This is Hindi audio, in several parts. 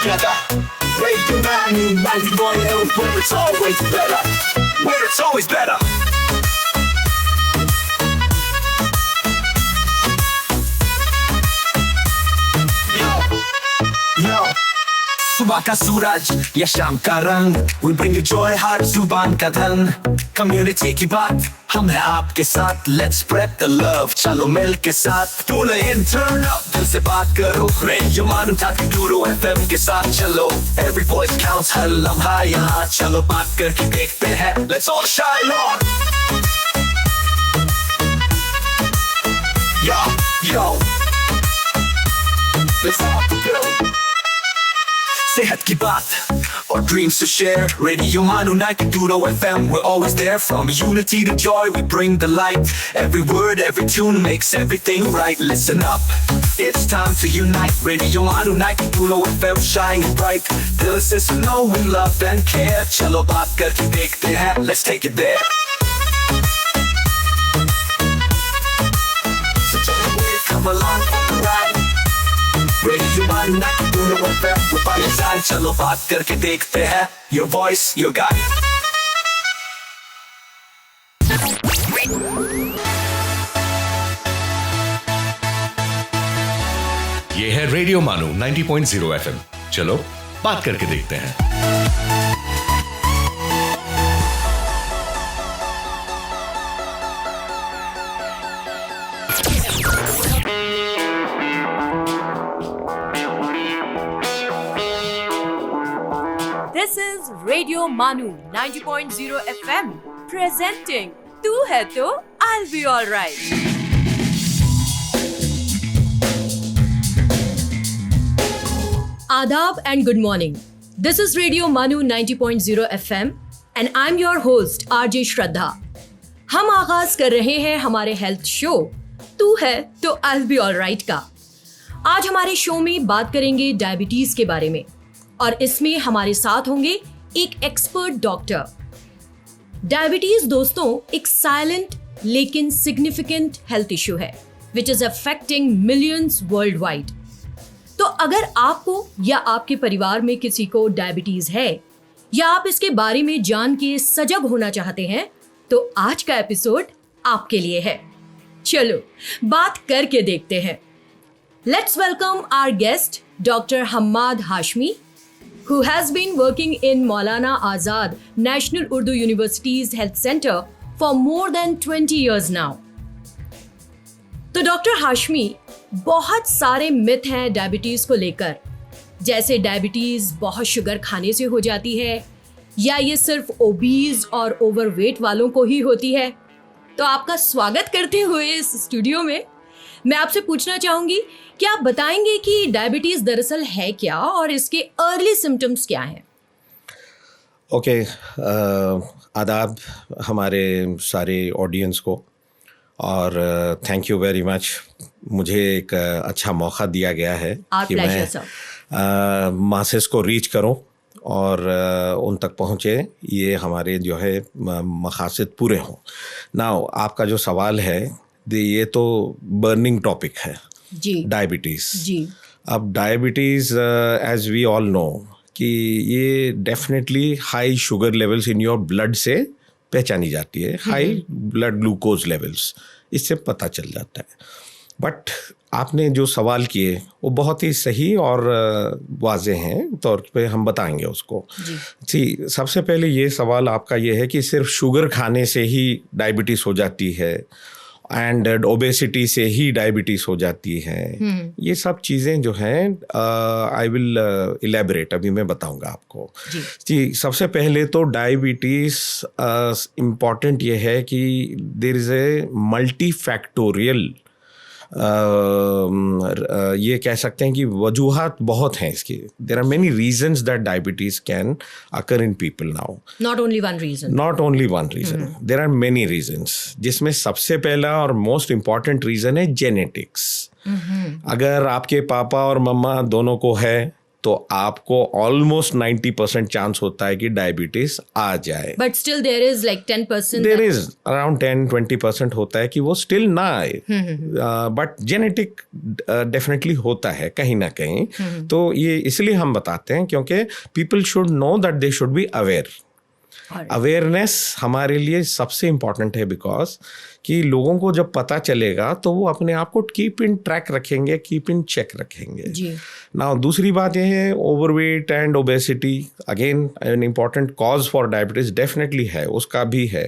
together. Radio Manu 91, where it's always better. Where it's always better. Yo. सुबह का सूरज या शाम का रंग, we bring you joy हर जुबान का धन. Community की बात हम हैं आपके साथ, let's spread the love. चलो मिल के साथ tune in, turn up, दिल से बात करो. Radio Manu 92 FM के साथ चलो. Every voice counts, हर लम्हा यहाँ. चलो बात करके देखते हैं, let's all shine on. Yo. Let's all go. सेहत की बात और dreams to share. Radio Manu 92 FM, we're always there. From unity to joy, we bring the light. Every word, every tune makes everything right. Listen up, it's time to unite. Radio Manu 92 FM, shining bright. Dill se suno, we love and care. चलो बात करके देखते हैं, let's take it there. So come along for the ride. Radio Manu 92 FM, we're by your side. चलो बात करके देखते हैं, your voice, your guide. ये है रेडियो मानू 90.0 FM. चलो बात करके देखते हैं. This is Radio Manu 90.0 FM presenting तू है तो I'll be alright. Adab and good morning. This is Radio Manu 90.0 FM and I'm your host RJ Shraddha. हम आगाज कर रहे हैं हमारे हेल्थ शो तू है तो I'll be alright का. आज हमारे शो में बात करेंगे डायबिटीज के बारे में और इसमें हमारे साथ होंगे एक एक्सपर्ट डॉक्टर. डायबिटीज दोस्तों एक साइलेंट लेकिन सिग्निफिकेंट हेल्थ इशू है which is affecting millions world wide. तो अगर आपको या आपके परिवार में किसी को डायबिटीज है या आप इसके बारे में जान के सजग होना चाहते हैं तो आज का एपिसोड आपके लिए है. चलो बात करके देखते हैं. Let's welcome our guest doctor Hammad Hashmi, who has been working in Maulana Azad National Urdu University's Health Center for more than 20 years now. तो डॉक्टर हाशमी, बहुत सारे मिथ हैं डायबिटीज को लेकर, जैसे डायबिटीज बहुत शुगर खाने से हो जाती है या ये सिर्फ ओबीज और ओवरवेट वालों को ही होती है. तो आपका स्वागत करते हुए इस स्टूडियो में मैं आपसे पूछना चाहूंगी कि आप बताएंगे कि डायबिटीज दरअसल है क्या और इसके अर्ली सिम्टम्स क्या हैं. ओके, आदाब हमारे सारे ऑडियंस को और थैंक यू वेरी मच. मुझे एक अच्छा मौका दिया गया है कि मैं मासेस को रीच करूं और उन तक पहुंचे, ये हमारे जो है मकासद पूरे हों. नाउ आपका जो सवाल है ये तो बर्निंग टॉपिक है जी, डायबिटीज़ जी. अब diabetes as we all know कि ये definitely high sugar levels in your blood से पहचानी जाती है. हाई ब्लड ग्लूकोज लेवल्स, इससे पता चल जाता है. बट आपने जो सवाल किए वो बहुत ही सही और वाज़े हैं, तौर पे हम बताएंगे उसको. जी, सबसे पहले ये सवाल आपका ये है कि सिर्फ शुगर खाने से ही डायबिटीज़ हो जाती है एंड ओबेसिटी से ही डायबिटीज़ हो जाती है. ये सब चीज़ें जो हैं आई विल इलेबरेट, अभी मैं बताऊंगा आपको. जी, सबसे पहले तो डायबिटीज़ इम्पॉर्टेंट ये है कि there is a multi factorial, ये कह सकते हैं कि वजूहात बहुत हैं इसकी. There are many reasons that diabetes can occur in people now. Not only one reason, there are many reasons, जिसमें सबसे पहला और मोस्ट इम्पॉर्टेंट रीजन है जेनेटिक्स. अगर आपके पापा और मम्मा दोनों को है तो आपको ऑलमोस्ट 90% चांस होता है कि डायबिटीज आ जाए. But still there is like 10%. There is around 10-20% होता है कि वो स्टिल ना आए, बट जेनेटिक डेफिनेटली होता है कहीं ना कहीं. तो ये इसलिए हम बताते हैं क्योंकि people should know that they should be aware. Awareness हमारे लिए सबसे इम्पॉर्टेंट है, बिकॉज कि लोगों को जब पता चलेगा तो वो अपने आप को कीप इन ट्रैक रखेंगे, कीप इन चेक रखेंगे. ना दूसरी बात यह है, overweight and obesity again an important cause for diabetes definitely है, उसका भी है,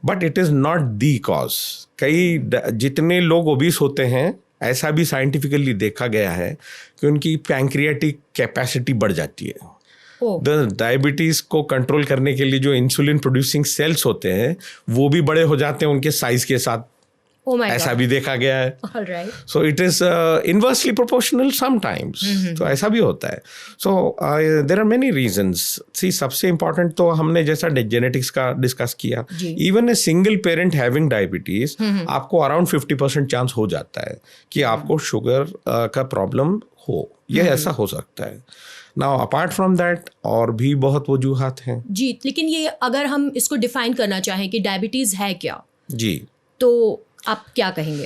but it is not the cause. कई जितने लोग ओबीस होते हैं, ऐसा भी साइंटिफिकली देखा गया है कि उनकी पैंक्रियाटिक कैपेसिटी बढ़ जाती है. डायबिटीज को कंट्रोल करने के लिए जो इंसुलिन प्रोड्यूसिंग सेल्स होते हैं वो भी बड़े हो जाते हैं उनके साइज के साथ. ऐसा भी देखा गया है. So it is inversely proportional sometimes. तो ऐसा भी होता है. So there are many reasons. See सबसे इम्पोर्टेंट तो हमने जैसा जेनेटिक्स का डिस्कस किया, even a single parent having diabetes आपको अराउंड 50% चांस हो जाता है कि आपको शुगर का प्रॉब्लम हो. ये ऐसा हो सकता है. नाउ अपार्ट फ्रॉम दैट और भी बहुत वजूहात हैं जी. लेकिन ये अगर हम इसको डिफाइन करना चाहें कि डायबिटीज है क्या जी, तो आप क्या कहेंगे?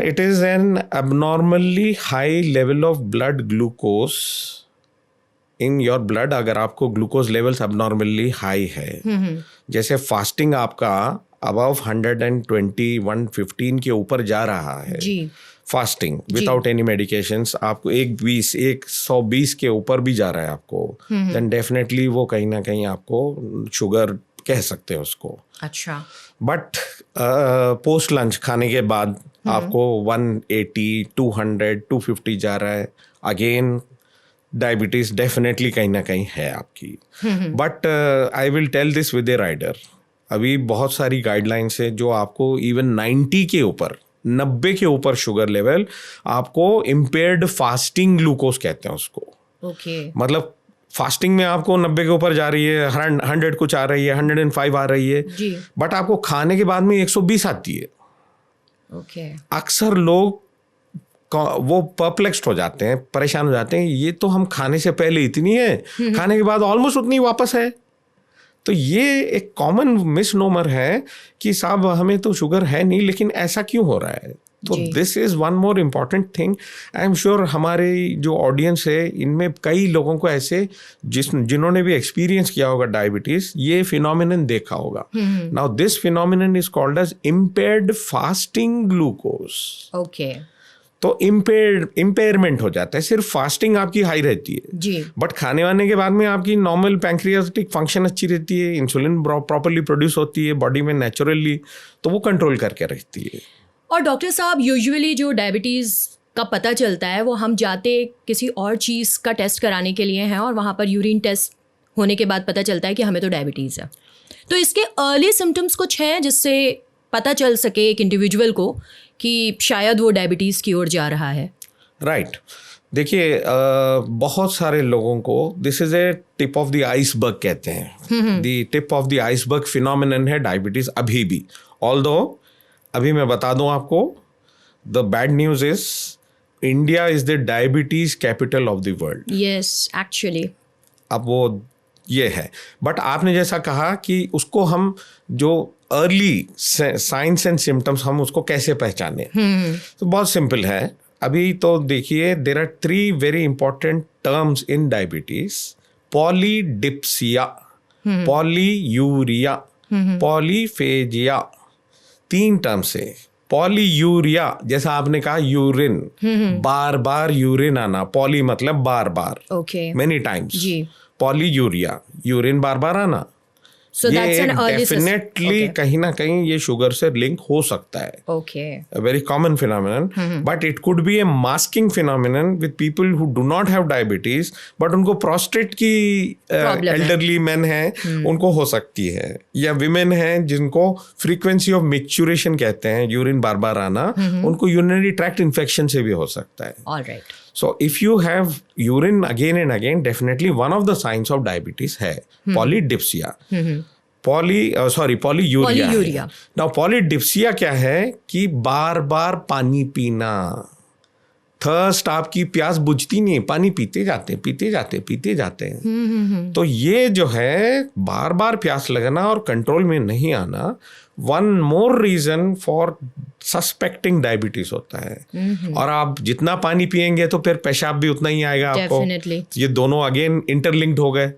It is an abnormally high level of blood glucose in your blood. अगर आपको ग्लूकोज लेवल्स abnormally हाई है, जैसे फास्टिंग आपका अबव 120, 115 के ऊपर जा रहा है जी, फास्टिंग विदाउट एनी मेडिकेशंस, आपको 120 के ऊपर भी जा रहा है आपको, देन डेफिनेटली वो कहीं ना कहीं आपको शुगर कह सकते हैं उसको. अच्छा. बट पोस्ट लंच खाने के बाद आपको 180, 200, 250 जा रहा है, अगेन डायबिटीज डेफिनेटली कहीं ना कहीं है आपकी. But I will tell this with a rider. अभी बहुत सारी गाइडलाइंस है जो आपको इवन 90 के ऊपर, 90 के ऊपर शुगर लेवल आपको इम्पेयर्ड फास्टिंग ग्लूकोज कहते हैं उसको. मतलब फास्टिंग में आपको 90 के ऊपर जा रही है, 100 कुछ आ रही है, 105 आ रही है, बट आपको खाने के बाद में 120 आती है. अक्सर लोग वो परप्लेक्स्ड हो जाते हैं, परेशान हो जाते हैं, ये तो हम खाने से पहले इतनी है, खाने के बाद ऑलमोस्ट उतनी वापस है. तो ये एक कॉमन मिसनोमर है कि साहब हमें तो शुगर है नहीं, लेकिन ऐसा क्यों हो रहा है. तो this is one more important thing. I am sure हमारे जो ऑडियंस है इनमें कई लोगों को ऐसे जिन्होंने भी एक्सपीरियंस किया होगा डायबिटीज, ये फिनोमिनन देखा होगा. Now this phenomenon is called as impaired fasting glucose. Okay. तो इम्पेयरमेंट हो जाता है. सिर्फ फास्टिंग आपकी हाई रहती है जी, बट खाने वाने के बाद में आपकी नॉर्मल पैंक्रियाटिक फंक्शन अच्छी रहती है, इंसुलिन प्रॉपरली प्रोड्यूस होती है बॉडी में नेचुरली, तो वो कंट्रोल करके रहती है. और डॉक्टर साहब, यूजुअली जो डायबिटीज़ का पता चलता है वो हम जाते किसी और चीज़ का टेस्ट कराने के लिए हैं और वहाँ पर यूरिन टेस्ट होने के बाद पता चलता है कि हमें तो डायबिटीज़ है. तो इसके अर्ली सिम्टम्स कुछ हैं जिससे पता चल सके एक इंडिविजुअल को कि शायद वो डायबिटीज़ की ओर जा रहा है? राइट. देखिए बहुत सारे लोगों को this is a tip of the iceberg कहते हैं. The tip of the iceberg phenomenon है डायबिटीज़ अभी भी. ऑल्दो अभी मैं बता दूं आपको, the bad news is India is the diabetes capital of the world. Yes, actually. अब वो ये है, बट आपने जैसा कहा कि उसको हम जो अर्ली साइंस एंड सिम्टम्स हम उसको कैसे पहचाने, तो बहुत सिंपल है. अभी तो देखिए, there are 3 very important terms in diabetes: polydipsia, polyuria, polyphagia. 3 terms है. पॉलीयूरिया जैसा आपने कहा, यूरिन, बार बार यूरिन आना, पॉली मतलब बार बार, मेनी टाइम्स. पॉलीयूरिया, यूरिन बार बार आना. So that's an early definitely कहीं ना कहीं ये शुगर से लिंक हो सकता है. Very common phenomenon, but it could be A masking phenomenon with people who do not have diabetes, but उनको प्रोस्टेट की एल्डरली मैन हैं उनको हो सकती है, या विमेन हैं जिनको फ्रीक्वेंसी ऑफ मिक्चुरेशन कहते हैं, यूरिन बार बार आना, उनको यूरिनरी ट्रैक्ट इन्फेक्शन से भी हो सकता है. Alright. So if you have urine again and again, definitely one of the signs of diabetes है polydipsia. थर्स्ट, आपकी प्यास बुझती नहीं है, पानी पीते जाते हैं। तो ये जो है बार बार प्यास लगना और कंट्रोल में नहीं आना, one more reason for suspecting diabetes होता है। और आप जितना पानी पिएंगे तो फिर पेशाब भी उतना ही आएगा आपको। Definitely. ये दोनों अगेन इंटरलिंक्ड हो गए।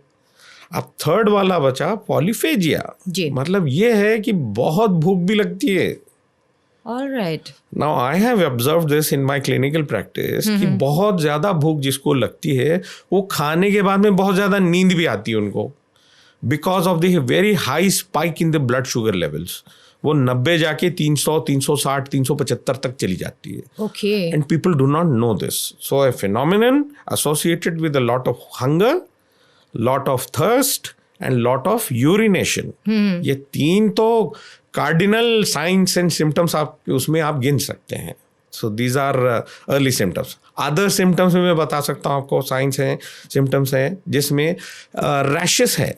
अब थर्ड वाला बचा पॉलीफेजिया। जी। मतलब ये है कि बहुत भूख भी लगती है। All right. Now I have observed this in my clinical practice कि बहुत ज़्यादा भूख जिसको लगती है वो खाने के बाद में बहुत ज़्यादा नींद भी आती है उनको, because of the very high spike in the blood sugar levels. वो 90 जाके 300, 360, 375 तक चली जाती है। Okay. And people do not know this. So a phenomenon associated with a lot of hunger, lot of thirst and lot of urination. ये तीन तो कार्डिनल साइंस एंड सिम्टम्स आप उसमें आप गिन सकते हैं। So these are early symptoms. Other symptoms में मैं बता सकता हूँ आपको, साइंस हैं, सिम्टम्स हैं जिसमें रैशेस है,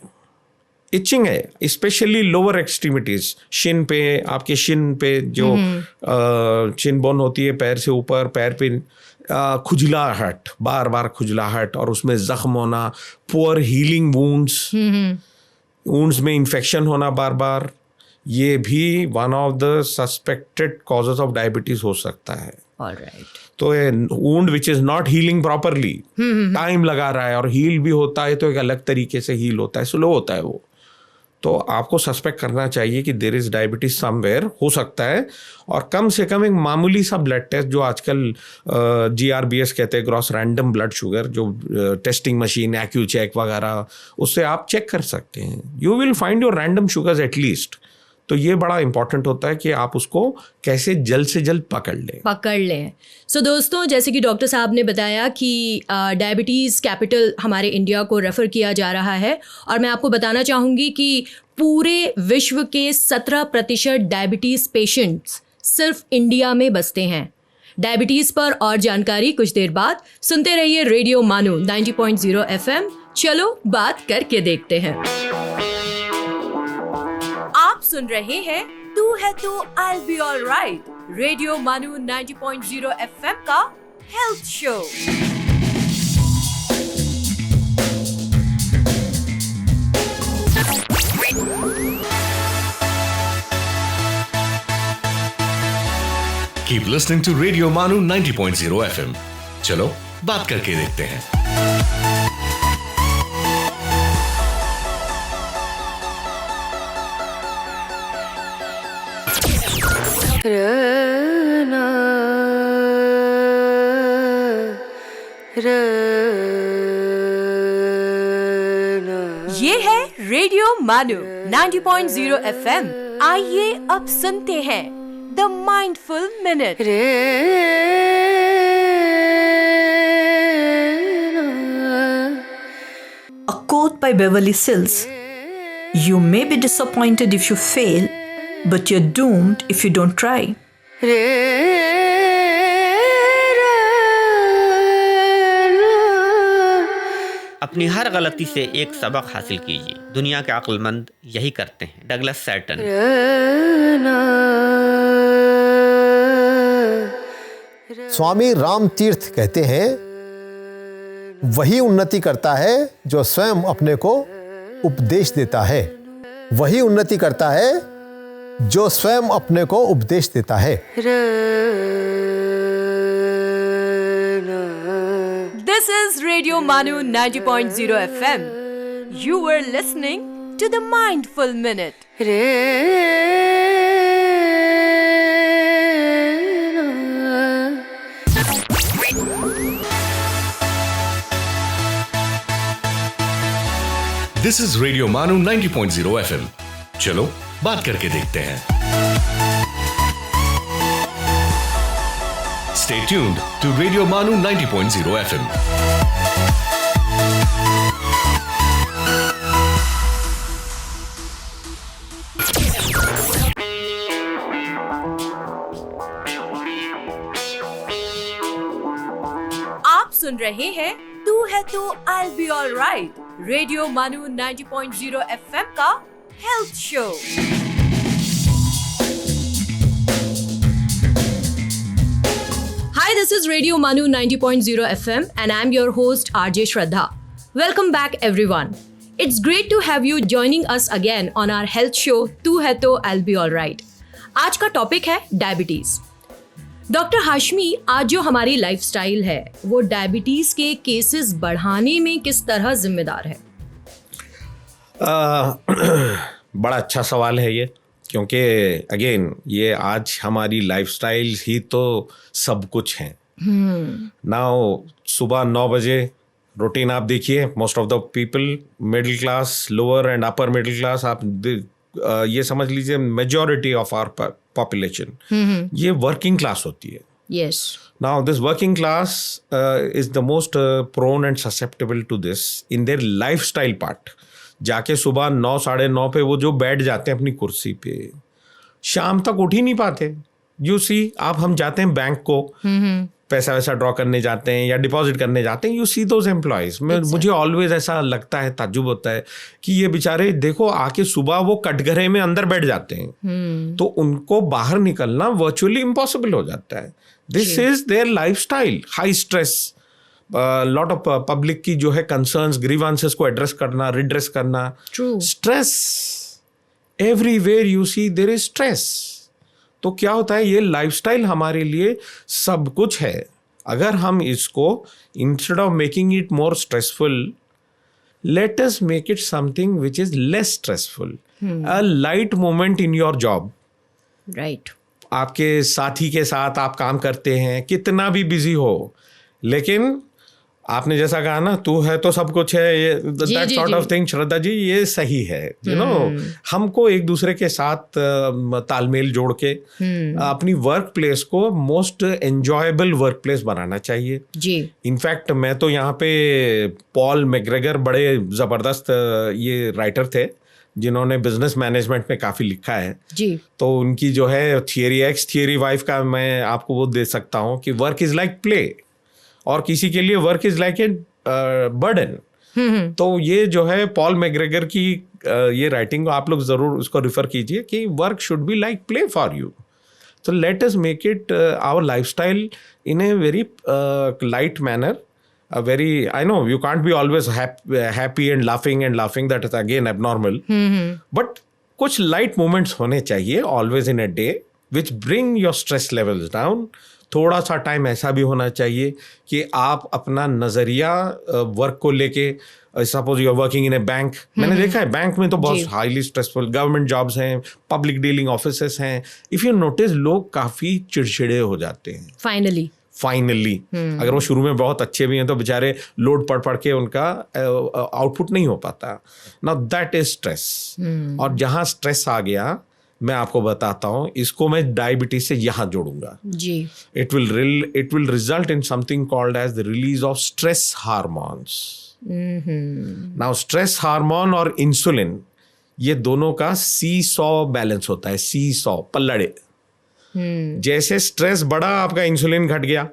इचिंग है, स्पेशली लोअर एक्सट्रीमिटीज, शिन पे, आपके शिन पे जो शिन बोन होती है पैर से ऊपर, पैर पे खुजलाहट, बार बार खुजलाहट और उसमें जख्म होना, पुअर हीलिंग वुंड्स, वुंड्स में इन्फेक्शन होना बार बार, ये भी one of the suspected causes of diabetes हो सकता है। All right. तो a wound which is not healing properly, time लगा रहा है, और हील भी होता है तो एक अलग तरीके से हील होता है, स्लो होता है वो, तो आपको सस्पेक्ट करना चाहिए कि देयर इज डायबिटीज समवेयर, हो सकता है। और कम से कम एक मामूली सा ब्लड टेस्ट जो आजकल GRBS कहते हैं, ग्रॉस रैंडम ब्लड शुगर, जो टेस्टिंग मशीन, एक्यूचेक वगैरह, उससे आप चेक कर सकते हैं। You will find your random sugars at least. तो ये बड़ा इंपॉर्टेंट होता है कि आप उसको कैसे जल्द से जल्द पकड़ लें। सो दोस्तों, जैसे कि डॉक्टर साहब ने बताया कि डायबिटीज़ कैपिटल हमारे इंडिया को रेफ़र किया जा रहा है, और मैं आपको बताना चाहूँगी कि पूरे विश्व के 17% डायबिटीज़ पेशेंट्स सिर्फ इंडिया में बसते हैं। डायबिटीज़ पर और जानकारी कुछ देर बाद। सुनते रहिए रेडियो मानू 90.0 FM। चलो बात करके देखते हैं। आप सुन रहे हैं तू है तो I'll be alright, radio MANUU 90.0 FM का health show. Keep listening to Radio Manu 90.0 FM. चलो बात करके देखते हैं। ये है रेडियो मानू 90.0 FM। आइए अब सुनते हैं the mindful minute. A quote by Beverly Sills: "You may be disappointed if you fail, but you're doomed if you don't try." अपनी हर गलती से एक सबक हासिल कीजिए। दुनिया के अक्लमंद यही करते हैं। Douglas Satan. स्वामी राम तीर्थ कहते हैं, वही उन्नति करता है जो स्वयं अपने को उपदेश देता है। वही उन्नति करता है जो स्वयं अपने को उपदेश देता है। This is Radio Manu 90.0 FM. You were listening to the Mindful Minute. This is Radio Manu 90.0 FM. चलो बात करके देखते हैं। Stay tuned to Radio Manu 90.0 FM. आप सुन रहे हैं तू है तो I'll be alright, radio MANUU 90.0 FM का health show. Hi this is Radio Manu 90.0 FM and I'm your host RJ Shraddha. Welcome back everyone. It's great to have you joining us again on our health show तू है तो I'll be alright. आज का टॉपिक है डायबिटीज. डॉक्टर हाशमी, आज जो हमारी लाइफस्टाइल है वो डायबिटीज के केसेस बढ़ाने में किस तरह जिम्मेदार है? बड़ा अच्छा सवाल है ये, क्योंकि अगेन ये आज हमारी लाइफस्टाइल ही तो सब कुछ है. नाउ सुबह 9 बजे रूटीन आप देखिए, most of the people middle class, lower and upper middle class, आप ये समझ लीजिए मेजॉरिटी ऑफ आवर पॉपुलेशन ये वर्किंग क्लास होती है. Yes. Now this working class is the most prone and susceptible to this in their lifestyle part. जाके सुबह 9 साढ़े 9 पे वो जो बैठ जाते हैं अपनी कुर्सी पे, शाम तक उठ ही नहीं पाते. यू सी, आप हम जाते हैं बैंक को पैसा वैसा ड्रॉ करने जाते हैं या डिपॉजिट करने जाते हैं, यू सी दोज एम्प्लॉयज. मुझे ऑलवेज ऐसा लगता है, ताज्जुब होता है कि ये बेचारे देखो आके सुबह वो कटघरे में अंदर बैठ जाते हैं, तो उनको बाहर निकलना वर्चुअली इम्पॉसिबल हो जाता है. This is there lifestyle. High stress, lot of public की जो है कंसर्न्स, ग्रीवांसेस को एड्रेस करना, रिड्रेस करना. Stress everywhere you see there is stress. तो क्या होता है, ये लाइफस्टाइल हमारे लिए सब कुछ है. अगर हम इसको instead of making it more stressful, late us make it something which is less stressful. A light moment in your job. Right. आपके साथी के साथ आप काम करते हैं, कितना भी बिजी हो, लेकिन आपने जैसा कहा ना, तू है तो सब कुछ है, ये that sort of thing, Shraddha ji, ये सही है. यू नो, हमको एक दूसरे के साथ तालमेल जोड़ के अपनी वर्क प्लेस को मोस्ट एंजॉयबल वर्क प्लेस बनाना चाहिए जी. इनफैक्ट मैं तो यहाँ पे पॉल मैकग्रेगर बड़े ज़बरदस्त ये राइटर थे जिन्होंने बिजनेस मैनेजमेंट में काफ़ी लिखा है जी. तो उनकी जो है थियरी एक्स, थियरी वाइफ का मैं आपको वो दे सकता हूँ कि वर्क इज़ लाइक प्ले, और किसी के लिए work is like a burden. तो ये जो है पॉल मैकग्रेगर की ये राइटिंग को आप लोग जरूर उसको रिफर कीजिए कि work should be like play for you. तो let us make it our lifestyle in a very light manner. A very, I know you can't be always happy and laughing, that is again abnormal. But कुछ light moments होने चाहिए always in a day which bring your stress levels down. थोड़ा सा टाइम ऐसा भी होना चाहिए कि आप अपना नज़रिया वर्क को लेके, suppose you are working in a bank, मैंने देखा है बैंक में तो बहुत हाईली स्ट्रेसफुल गवर्नमेंट जॉब्स हैं, पब्लिक डीलिंग ऑफिसेस हैं. इफ़ यू नोटिस, लोग काफ़ी चिड़चिड़े हो जाते हैं फाइनली. अगर वो शुरू में बहुत अच्छे भी हैं तो बेचारे लोड पढ़ के उनका आउटपुट नहीं हो पाता. Now that is stress. और जहाँ स्ट्रेस आ गया, मैं आपको बताता हूँ, इसको मैं डायबिटीज से यहाँ जोड़ूंगा जी. It will result in something called as the release of stress hormones. Now stress hormone और इंसुलिन, ये दोनों का सी-सॉ बैलेंस होता है. सी-सॉ पल्लड़े. जैसे स्ट्रेस बढ़ा, आपका इंसुलिन घट गया.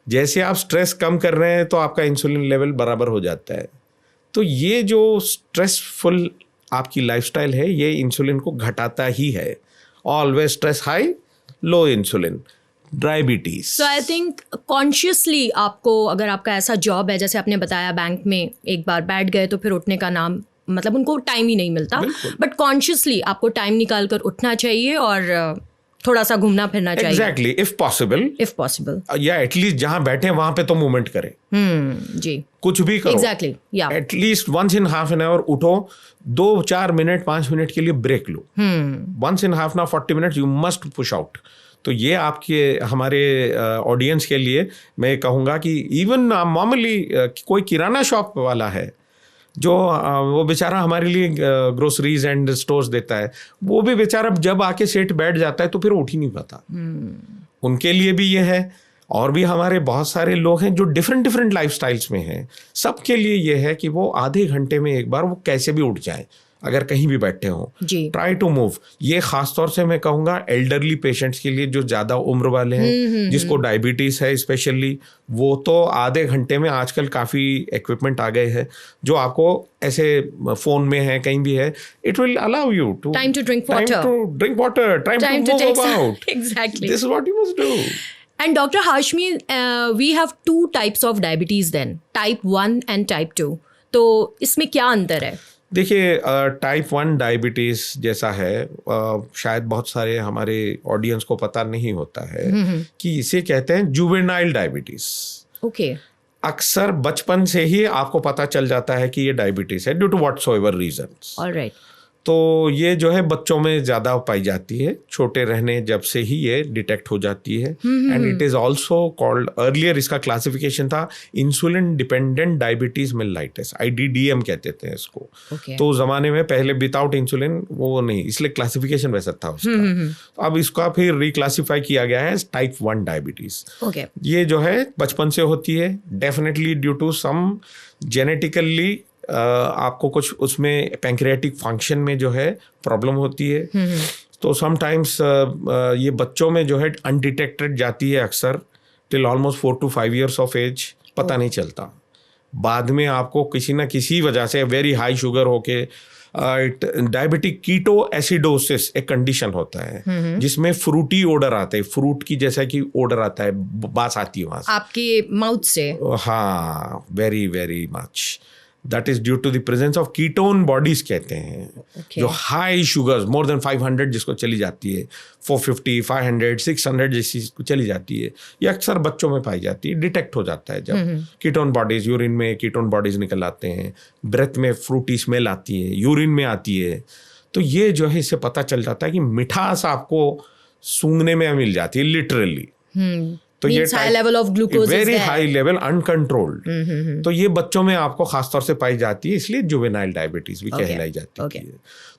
जैसे आप स्ट्रेस कम कर रहे हैं तो आपका इंसुलिन लेवल बराबर हो जाता है. तो ये जो स्ट्रेसफुल आपकी लाइफस्टाइल है, ये इंसुलिन को घटाता ही है. Always stress high, low insulin, diabetes. So I think consciously आपको, अगर आपका ऐसा जॉब है जैसे आपने बताया बैंक में एक बार बैठ गए तो फिर उठने का नाम, मतलब उनको टाइम ही नहीं मिलता, बट कॉन्शियसली आपको टाइम निकाल कर उठना चाहिए और थोड़ा सा घूमना फिरना चाहिए. एग्जैक्टली, इफ पॉसिबल, या एटलीस्ट जहां बैठे वहां पे तो मूवमेंट करें. जी, कुछ भी करो. एग्जैक्टली, या at least once in half an hour उठो, 2-4 मिनट 5 मिनट के लिए ब्रेक लो. Once in half an hour 40 minute you must push out. तो ये आपके हमारे ऑडियंस के लिए मैं कहूँगा कि इवन नॉर्मली कोई किराना शॉप वाला है जो वो बेचारा हमारे लिए ग्रोसरीज एंड स्टोर्स देता है, वो भी बेचारा जब आके सेट बैठ जाता है तो फिर उठ ही नहीं पाता. उनके लिए भी ये है. और भी हमारे बहुत सारे लोग हैं जो डिफरेंट लाइफस्टाइल्स में हैं. सबके लिए ये है कि वो आधे घंटे में एक बार वो कैसे भी उठ जाएं, अगर कहीं भी बैठे हों. Try to move. ये खास तौर से मैं कहूँगा एल्डरली पेशेंट्स के लिए, जो ज़्यादा उम्र वाले हैं, जिसको डायबिटीज़ है स्पेशली, वो तो आधे घंटे में आजकल काफ़ी इक्विपमेंट आ गए हैं जो आपको ऐसे फ़ोन में है, कहीं भी है, it will allow you to time to drink water, time to move about. Exactly. This is what you must do. And Dr. Hashmi, we have two types of diabetes then, type 1 and type 2. तो इसमें क्या अंतर है? देखिए, टाइप 1 डायबिटीज़ जैसा है, शायद बहुत सारे हमारे ऑडियंस को पता नहीं होता है कि इसे कहते हैं जुवेनाइल डायबिटीज़। ओके। अक्सर बचपन से ही आपको पता चल जाता है कि ये डायबिटीज़ है due to whatsoever reasons. Alright. तो ये जो है बच्चों में ज़्यादा पाई जाती है, छोटे रहने जब से ही ये डिटेक्ट हो जाती है। And it is also called, earlier इसका क्लासिफिकेशन था इंसुलिन डिपेंडेंट डायबिटीज़ मेलिटाइस, IDDM कहते थे इसको। Okay. तो ज़माने में पहले विदाउट इंसुलिन वो नहीं, इसलिए क्लासिफिकेशन वैसा था उसका। तो अब इसका फिर रिक्लासीफाई किया गया है टाइप 1 डायबिटीज़। ओके। ये जो है बचपन से होती है, definitely due to some genetically आपको कुछ उसमें पैंक्रियाटिक फंक्शन में जो है प्रॉब्लम होती है। तो समटाइम्स ये बच्चों में जो है अनडिटेक्टेड जाती है अक्सर till almost 4 to 5 years of age, पता नहीं चलता। बाद में आपको किसी ना किसी वजह से वेरी हाई शुगर होके डायबिटिक कीटो एसिडोसिस एक कंडीशन होता है जिसमें फ्रूटी ओडर आता है, फ्रूट की जैसा कि ओडर आता है, बास आती है वहाँ से आपके माउथ से। हाँ, very very much. That is due to the presence of ketone bodies कहते हैं। Okay. जो हाई शुगर्स मोर देन 500 जिसको चली जाती है, 450, 500, 600 जैसी चली जाती है, ये अक्सर बच्चों में पाई जाती है। डिटेक्ट हो जाता है जब कीटोन बॉडीज, यूरिन में कीटोन बॉडीज निकल आते हैं, ब्रेथ में फ्रूटी स्मेल आती है, यूरिन में आती है। तो ये जो है इससे पता चल जाता है कि मिठास आपको सूंघने में मिल जाती है लिटरली। तो ये high level of glucose, very high level uncontrolled. तो ये बच्चों में आपको खासतौर से पाई जाती है, इसलिए जुवेनाइल डायबिटीज भी कहलाई जाती है।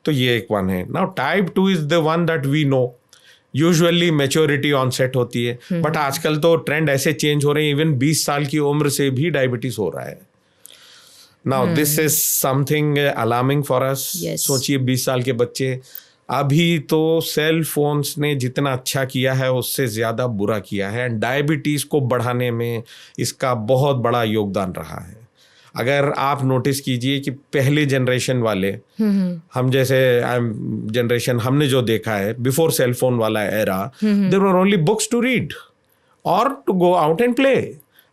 तो ये एक वन है। Now type 2 is the one that we know, usually maturity onset होती है, बट आजकल तो ट्रेंड ऐसे चेंज हो रहे हैं, इवन 20 साल की उम्र से भी डायबिटीज हो रहा है। Now this is something alarming for us. सोचिए 20 साल के बच्चे, अभी तो सेल फोन्स ने जितना अच्छा किया है उससे ज़्यादा बुरा किया है। डायबिटीज़ को बढ़ाने में इसका बहुत बड़ा योगदान रहा है। अगर आप नोटिस कीजिए कि पहले जनरेशन वाले, हम जैसे जनरेशन, हमने जो देखा है बिफोर सेल फोन वाला era, there were only books to read और to go out and play.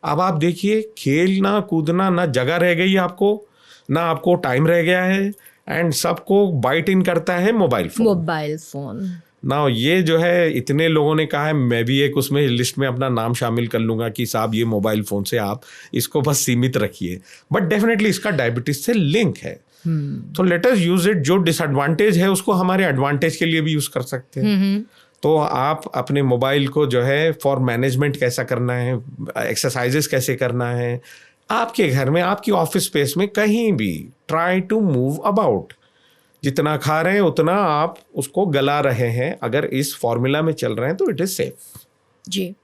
अब आप देखिए, खेलना कूदना ना जगह रह गई आपको, ना आपको टाइम रह गया है, एंड सबको बाइट इन करता है मोबाइल फोन। ना ये जो है, इतने लोगों ने कहा है, मैं भी एक उसमें लिस्ट में अपना नाम शामिल कर लूंगा कि साहब ये मोबाइल फोन से आप इसको बस सीमित रखिए। बट डेफिनेटली इसका डायबिटीज से लिंक है। तो लेट अस यूज इट। जो डिसएडवांटेज है उसको हमारे एडवांटेज के लिए भी यूज कर सकते हैं। तो आप अपने मोबाइल को जो है फॉर मैनेजमेंट कैसा करना है, एक्सरसाइजेस कैसे करना है, आपके घर में, आपकी ऑफिस स्पेस में, कहीं भी ट्राई टू मूव अबाउट। जितना खा रहे हैं उतना आप उसको गला रहे हैं। अगर इस फॉर्मूला में चल रहे हैं तो इट इज सेफ। जी,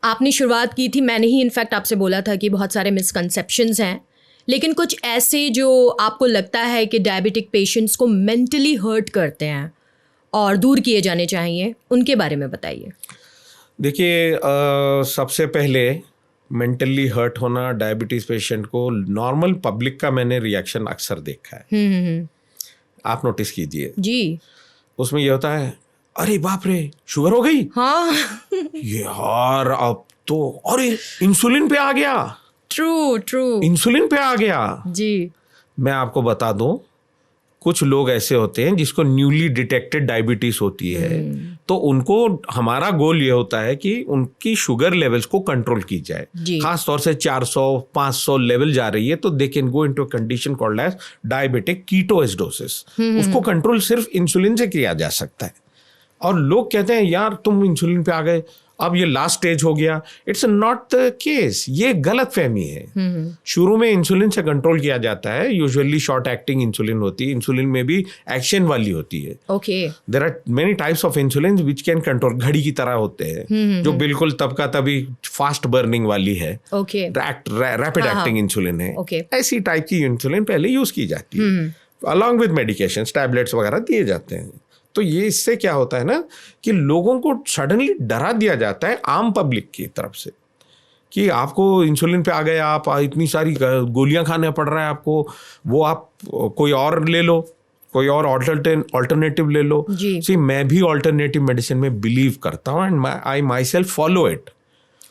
आपने शुरुआत की थी, मैंने ही इनफैक्ट आपसे बोला था कि बहुत सारे मिसकंसेप्शंस हैं, लेकिन कुछ ऐसे जो आपको लगता है कि डायबिटिक पेशेंट्स को मेंटली हर्ट करते हैं और दूर किए जाने चाहिए, उनके बारे में बताइए। देखिए, सबसे पहले मेंटली हर्ट होना डायबिटीज पेशेंट को, नॉर्मल पब्लिक का मैंने रिएक्शन अक्सर देखा है। आप नोटिस कीजिए जी, उसमें ये होता है, अरे बाप रे शुगर हो गई, हाँ ये यार अब तो, अरे इंसुलिन पे आ गया, ट्रू इंसुलिन पे आ गया जी। मैं आपको बता दूं, कुछ लोग ऐसे होते हैं जिसको न्यूली डिटेक्टेड डायबिटीज होती है, तो उनको, हमारा गोल ये होता है कि उनकी शुगर लेवल्स को कंट्रोल की जाए। खास तौर से 400-500 लेवल जा रही है तो they can go into a condition called as diabetic ketoacidosis. उसको कंट्रोल सिर्फ इंसुलिन से किया जा सकता है। और लोग कहते हैं यार तुम इंसुलिन पे आ गए, अब ये लास्ट स्टेज हो गया। इट्स नॉट द केस, ये गलत फहमी है। शुरू में इंसुलिन से कंट्रोल किया जाता है, यूजुअली शॉर्ट एक्टिंग इंसुलिन होती है, इंसुलिन में भी एक्शन वाली होती है। Okay, there are many types of insulin which can control, घड़ी की तरह होते हैं, जो बिल्कुल तब का तभी फास्ट बर्निंग वाली है। ओके, रैपिड एक्टिंग इंसुलिन है। Okay. ऐसी टाइप की इंसुलिन पहले यूज की जाती है, अलॉन्ग विद मेडिकेशन, टैबलेट्स वगैरह दिए जाते हैं। तो ये इससे क्या होता है ना कि लोगों को सडनली डरा दिया जाता है आम पब्लिक की तरफ से कि आपको इंसुलिन पे आ गए, आप इतनी सारी गोलियां खाने पड़ रहा है आपको, वो आप कोई और ले लो, कोई और ऑल्टरनेटिव ले लो। सी, मैं भी ऑल्टरनेटिव मेडिसिन में बिलीव करता हूँ and I my self follow it.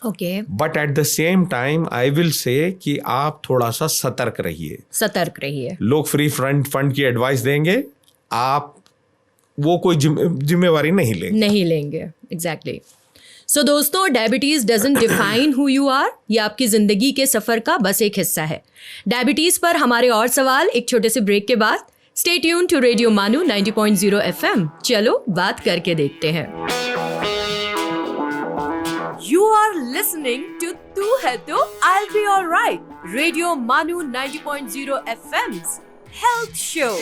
Okay, but at the same time I will say कि आप थोड़ा सा सतर्क रहिए. सतर्क रहिए. लोग फ्री फंड की एडवाइस देंगे, आप वो कोई जिम्मेवारी नहीं लेंगे. एग्जैक्टली. सो दोस्तों, diabetes doesn't define who you are. ये आपकी जिंदगी के सफर का बस एक हिस्सा है. डायबिटीज पर हमारे और सवाल एक छोटे से ब्रेक के बाद. Stay tune to radio MANUU 90.0 FM. चलो बात करके देखते हैं. You are listening to तू है तो I'll be alright. Radio Manu 90.0 FM's Health Show.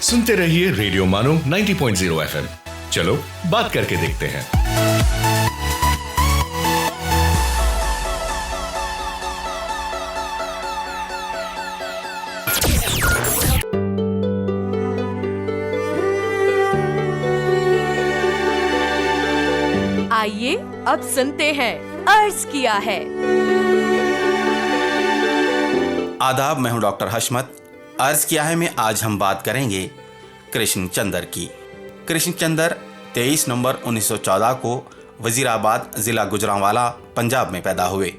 सुनते रहिए रेडियो मानो 90.0 FM. चलो बात करके देखते हैं. आइए अब सुनते हैं अर्ज किया है. आदाब, मैं हूं डॉक्टर हशमत. अर्ज किया है में आज हम बात करेंगे कृष्ण चंद्र की. कृष्ण चंद्र 23 नवंबर 1914 को वजीराबाद ज़िला गुजरांवाला पंजाब में पैदा हुए.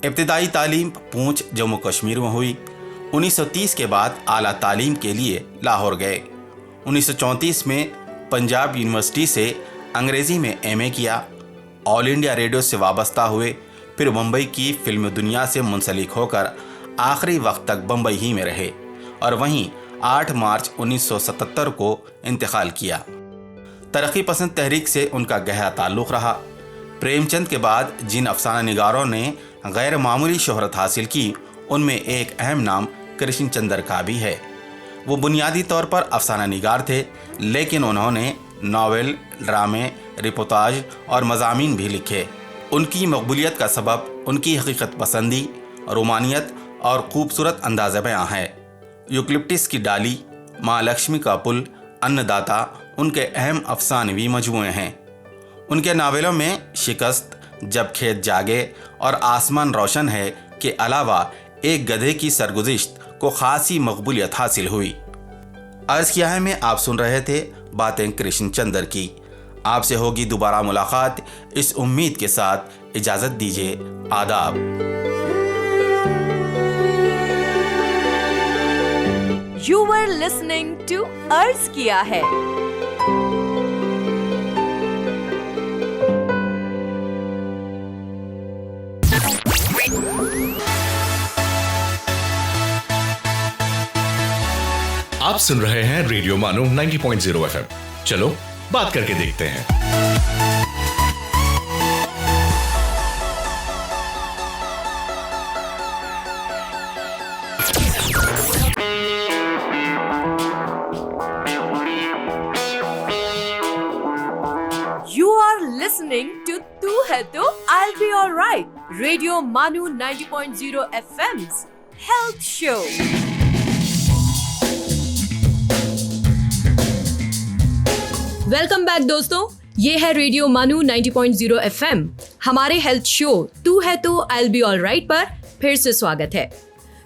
इब्तिदाई तालीम पूंछ जम्मू कश्मीर में हुई. 1930 के बाद आला तालीम के लिए लाहौर गए. 1934 में पंजाब यूनिवर्सिटी से अंग्रेज़ी में MA किया. ऑल इंडिया रेडियो से वाबस्ता हुए. फिर मुंबई की फिल्म दुनिया से मुंसलिक होकर आखिरी वक्त तक बम्बई ही में रहे और वहीं 8 मार्च 1977 को इंतकाल किया. तरक्की पसंद तहरीक से उनका गहरा ताल्लुक़ रहा. प्रेमचंद के बाद जिन अफसाना निगारों ने गैर मामूली शोहरत हासिल की, उनमें एक अहम नाम कृष्ण चंद्र का भी है. वो बुनियादी तौर पर अफसाना निगार थे, लेकिन उन्होंने नावल, ड्रामे, रिपोर्टाज और मज़ामीन भी लिखे. उनकी मकबूलियत का सबब उनकी हकीकत पसंदी, रोमानियत और खूबसूरत अंदाज़ बयां है. यूकलिप्टिस की डाली, माँ लक्ष्मी का पुल, अन्नदाता उनके अहम अफसानवी मजमूए हैं. उनके नावलों में शिकस्त, जब खेत जागे और आसमान रोशन है के अलावा एक गधे की सरगुज़िश्त को खासी मकबूलियत हासिल हुई. अर्ज़ किया है में आप सुन रहे थे बातें कृष्ण चंद्र की. आपसे होगी दोबारा मुलाकात, इस उम्मीद के साथ इजाज़त दीजिए. आदाब. You were listening to अर्ज किया है. आप सुन रहे हैं रेडियो मानो 90.0 FM. चलो बात करके देखते हैं. You are listening to तू है तो I'll be alright. Radio Manu 90.0 FM's Health Show. Welcome back दोस्तों, ये है रेडियो मानू 90.0 FM. हमारे हेल्थ शो तू है तो I'll be alright पर फिर से स्वागत है.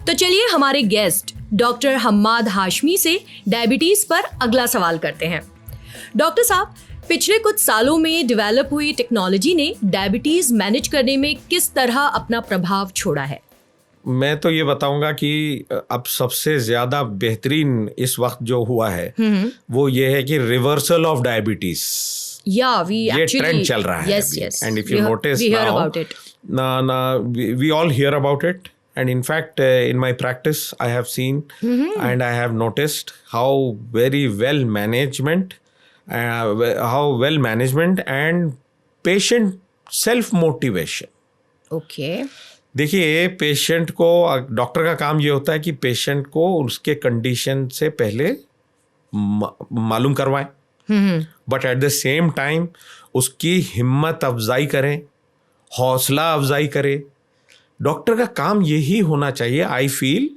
तो चलिए हमारे गेस्ट डॉक्टर हम्माद हाशमी से डायबिटीज पर अगला सवाल करते हैं. डॉक्टर साहब, पिछले कुछ सालों में डेवलप हुई टेक्नोलॉजी ने डायबिटीज मैनेज करने में किस तरह अपना प्रभाव छोड़ा है? मैं तो ये बताऊंगा कि अब सबसे ज्यादा बेहतरीन इस वक्त जो हुआ है वो ये है कि रिवर्सल ऑफ डायबिटीज. ये ट्रेंड चल रहा है. And if you notice now we all hear about it. And in fact, in my practice, I have seen and I have noticed how well management and patient self-motivation. Okay. देखिए, पेशेंट को, डॉक्टर का काम ये होता है कि पेशेंट को उसके कंडीशन से पहले मालूम करवाएं, but at the same time उसकी हिम्मत अफजाई करें, हौसला अफजाई करें. डॉक्टर का काम यही होना चाहिए. आई फील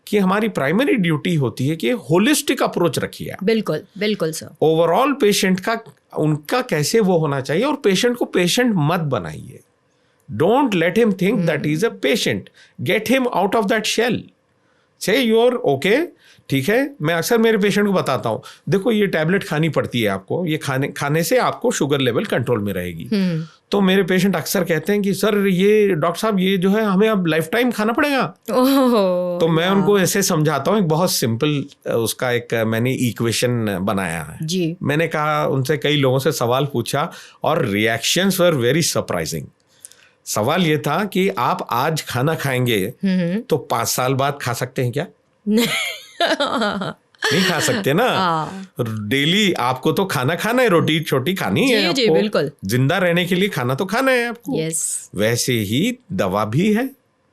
कि हमारी प्राइमरी ड्यूटी होती है कि होलिस्टिक अप्रोच रखिए. बिल्कुल बिल्कुल सर. ओवरऑल पेशेंट का उनका कैसे वो होना चाहिए, और पेशेंट को पेशेंट मत बनाइए. Don't let him think that is a patient. Get him out of that shell. Say you're okay, ठीक है। मैं अक्सर मेरे पेशेंट को बताता हूँ, देखो ये टैबलेट खानी पड़ती है आपको, ये खाने से आपको शुगर लेवल कंट्रोल में रहेगी। तो मेरे पेशेंट अक्सर कहते हैं कि सर ये डॉक्टर साहब ये जो है हमें अब लाइफ टाइम खाना पड़ेगा। तो मैं उनको ऐसे समझाता हूँ, एक बहुत सिंपल उसका एक मैंने इक्वेशन बनाया है जी। मैंने कहा, उनसे कई लोगों से सवाल पूछा और रिएक्शंस वर वेरी सरप्राइजिंग। सवाल ये था कि आप आज खाना खाएंगे तो 5 साल बाद खा सकते हैं क्या? नहीं खा सकते ना। डेली आपको तो खाना है, रोटी छोटी खानी है जी, आपको। बिल्कुल। जिंदा रहने के लिए खाना तो खाना है आपको। यस, वैसे ही दवा भी है।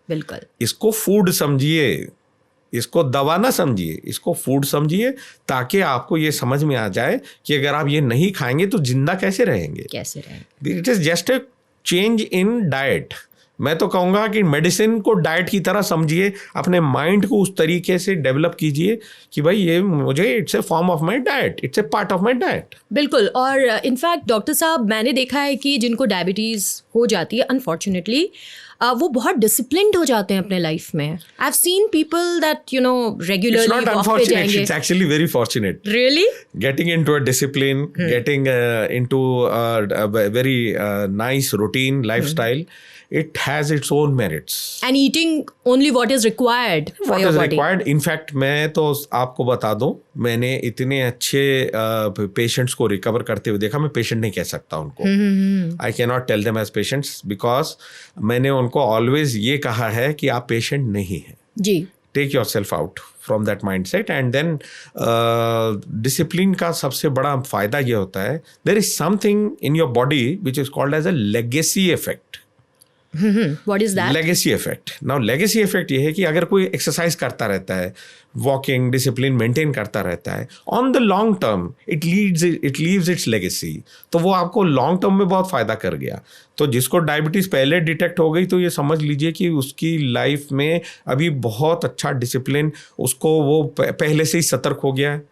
बिल्कुल। इसको फूड समझिए, इसको दवा ना समझिए, इसको फूड समझिए, ताकि आपको ये समझ में आ जाए कि अगर आप ये नहीं खाएंगे तो जिंदा कैसे रहेंगे। It is just a change in diet. मैं तो कहूँगा कि मेडिसिन को डाइट की तरह समझिए, अपने माइंड को उस तरीके से डेवलप कीजिए कि भाई ये मुझे it's a form of my diet, it's a part of my diet. बिल्कुल। और इनफैक्ट डॉक्टर साहब, मैंने देखा है कि जिनको डायबिटीज़ हो जाती है अनफॉर्चुनेटली, वो बहुत डिसिप्लिन्ड हो जाते हैं अपने लाइफ में। आई have seen people that regularly It's not walk पे unfortunate, जाएंगे। it's actually very fortunate. Really? Getting into a discipline, getting into a very nice routine lifestyle, it has its own merits. And eating only what is required for What your is body. required? In fact, मैं तो आपको बता दूं, मैंने इतने अच्छे पेशेंट्स को रिकवर करते हुए देखा। मैं पेशेंट नहीं कह सकता उनको, I can not tell them as patients, because मैंने उनको ऑलवेज ये कहा है कि आप पेशेंट नहीं हैं। जी। Take yourself out from that mind set and then discipline का सबसे बड़ा फायदा ये होता है, there is something in your body which is called as a legacy effect. What is that? Legacy effect. Now legacy effect ये है कि अगर कोई एक्सरसाइज करता रहता है, वॉकिंग डिसिप्लिन मेंटेन करता रहता है, on the long term it leaves it's legacy. तो वो आपको लॉन्ग टर्म में बहुत फायदा कर गया। तो जिसको डायबिटीज पहले डिटेक्ट हो गई तो ये समझ लीजिए कि उसकी लाइफ में अभी बहुत अच्छा डिसिप्लिन, उसको वो पहले से ही सतर्क हो गया है।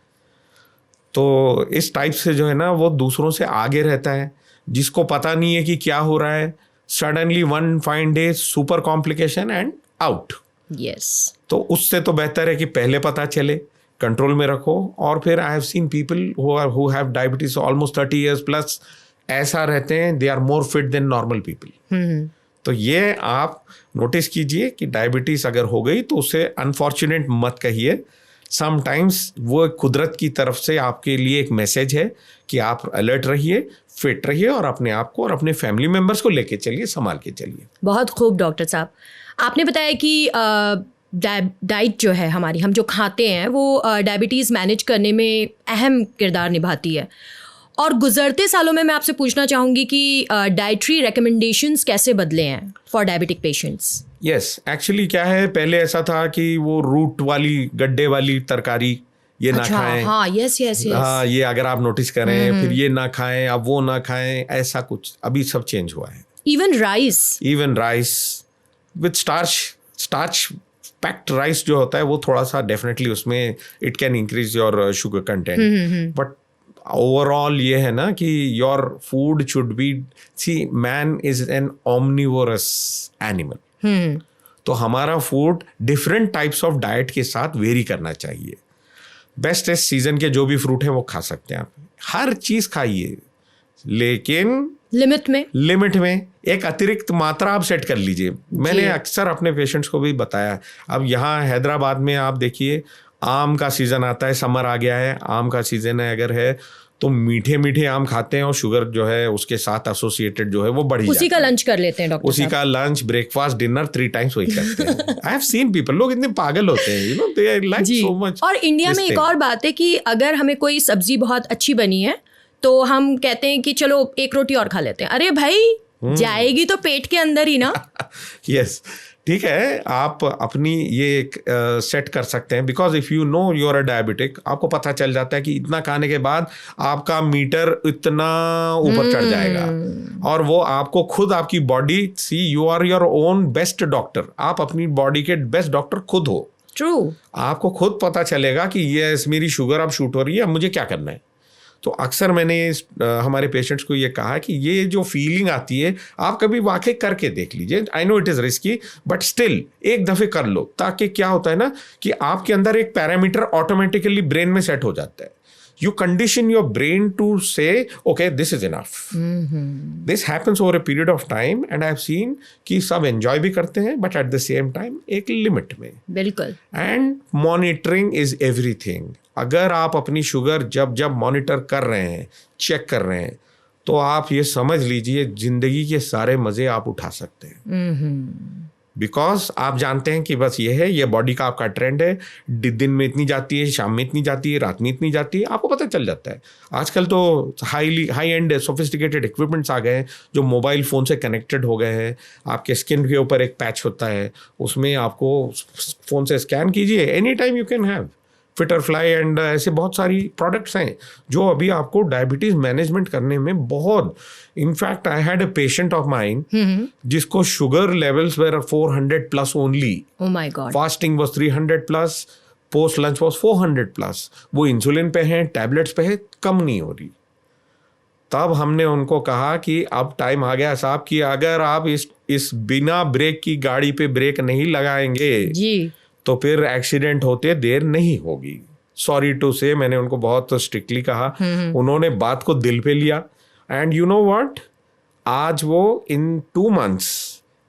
तो इस टाइप से जो है ना वो दूसरों से आगे रहता है। जिसको पता नहीं है कि क्या हो रहा है, suddenly one fine day super complication and out. Yes. तो उससे तो बेहतर है कि पहले पता चले, कंट्रोल में रखो। और फिर I have seen people who have diabetes almost 30 years plus ऐसा रहते हैं, they are more fit than normal people. तो ये आप नोटिस कीजिए कि डायबिटीज अगर हो गई तो उसे अनफॉर्चुनेट मत कहिए। समटाइम्स वो कुदरत की तरफ से आपके लिए एक मैसेज है कि आप अलर्ट रहिए, फिट रहिए और अपने आप को और अपने फैमिली मेम्बर्स को लेके चलिए, संभाल के चलिए। बहुत खूब डॉक्टर साहब, आपने बताया कि डाइट जो है हमारी, हम जो खाते हैं वो डायबिटीज़ मैनेज करने में अहम किरदार निभाती है। और गुजरते सालों में मैं आपसे पूछना चाहूँगी कि डाइटरी रिकमेंडेशंस कैसे बदले हैं for diabetic patients? Yes, actually क्या है, पहले ऐसा था कि वो रूट वाली गड्ढे वाली तरकारी ये ना खाएं। हाँ, यस। हाँ, ये अगर आप नोटिस करें, फिर ये ना खाएं, आप वो ना खाएं, ऐसा कुछ अभी सब चेंज हुआ है। Even rice with starch packed rice जो होता है वो थोड़ा सा डेफिनेटली उसमें it can increase your sugar content. But overall ये है ना कि your food should be, see man is an omnivorous animal. तो हमारा food different types of diet के साथ वेरी करना चाहिए। बेस्ट है सीजन के जो भी फ्रूट है वो खा सकते हैं आप, हर चीज खाइए, लेकिन लिमिट में एक अतिरिक्त मात्रा आप सेट कर लीजिए। मैंने अक्सर अपने पेशेंट्स को भी बताया। अब यहाँ हैदराबाद में आप देखिए, आम का सीजन आता है, समर आ गया है, आम का सीजन है, अगर है तो मीठे आम खाते हैं और शुगर जो है उसके साथ एसोसिएटेड जो है वो बढ़ जाती है। उसी का लंच कर लेते हैं डॉक्टर उसी का लंच, ब्रेकफास्ट, डिनर 3 times वही करते हैं। आई हैव सीन पीपल, लोग इतने पागल होते हैं, दे लाइक सो मच। और इंडिया में एक और बात है कि अगर हमें कोई सब्जी बहुत अच्छी बनी है तो हम कहते हैं कि चलो 1 रोटी और खा लेते हैं। अरे भाई, जाएगी तो पेट के अंदर ही ना। यस, ठीक है, आप अपनी ये एक सेट कर सकते हैं, because if you know you are a diabetic, आपको पता चल जाता है कि इतना खाने के बाद आपका मीटर इतना ऊपर चढ़ जाएगा। और वो आपको खुद, आपकी body, see you are your own best doctor, आप अपनी बॉडी के बेस्ट डॉक्टर खुद हो। ट्रू। आपको खुद पता चलेगा कि यस मेरी शुगर अब शूट हो रही है, अब मुझे क्या करना है। तो अक्सर मैंने हमारे पेशेंट्स को ये कहा कि ये जो फीलिंग आती है आप कभी वाकई करके देख लीजिए. I know it is risky but still एक दफ़े कर लो, ताकि क्या होता है ना कि आपके अंदर एक पैरामीटर ऑटोमेटिकली ब्रेन में सेट हो जाता है. You condition your brain to say, okay, this is enough. This happens over a period of time and I have seen कि सब enjoy भी करते हैं but at the same time एक limit में. बिल्कुल. And monitoring is everything. अगर आप अपनी शुगर जब मॉनिटर कर रहे हैं, चेक कर रहे हैं, तो आप ये समझ लीजिए जिंदगी के सारे मजे आप उठा सकते हैं. बिकॉज आप जानते हैं कि बस ये है, ये बॉडी का आपका ट्रेंड है, दिन में इतनी जाती है, शाम में इतनी जाती है, रात में इतनी जाती है, आपको पता चल जाता है. आजकल तो हाई एंड सोफिस्टिकेटेड इक्विपमेंट्स आ गए हैं जो मोबाइल फ़ोन से कनेक्टेड हो गए हैं. आपके स्किन के ऊपर एक पैच होता है, उसमें आपको फ़ोन से स्कैन कीजिए, any time you can have Fitterfly and ऐसे बहुत सारी प्रोडक्ट्स हैं जो अभी आपको डायबिटीज़ मैनेजमेंट करने में बहुत. In fact I had a patient of mine जिसको sugar levels were 400 plus only. Oh my god. Fasting was 300 plus, post lunch was 400 plus. वो इंसुलिन पे हैं, टैबलेट्स पे है, कम नहीं हो रही. तब हमने उनको कहा कि अब टाइम आ गया साहब कि अगर आप इस बिना ब्रेक की गाड़ी पे ब्रेक नहीं लगाएंगे जी तो फिर एक्सीडेंट होते देर नहीं होगी. सॉरी टू से मैंने उनको बहुत स्ट्रिक्टली कहा. उन्होंने बात को दिल पे लिया एंड यू नो व्हाट, आज वो इन 2 months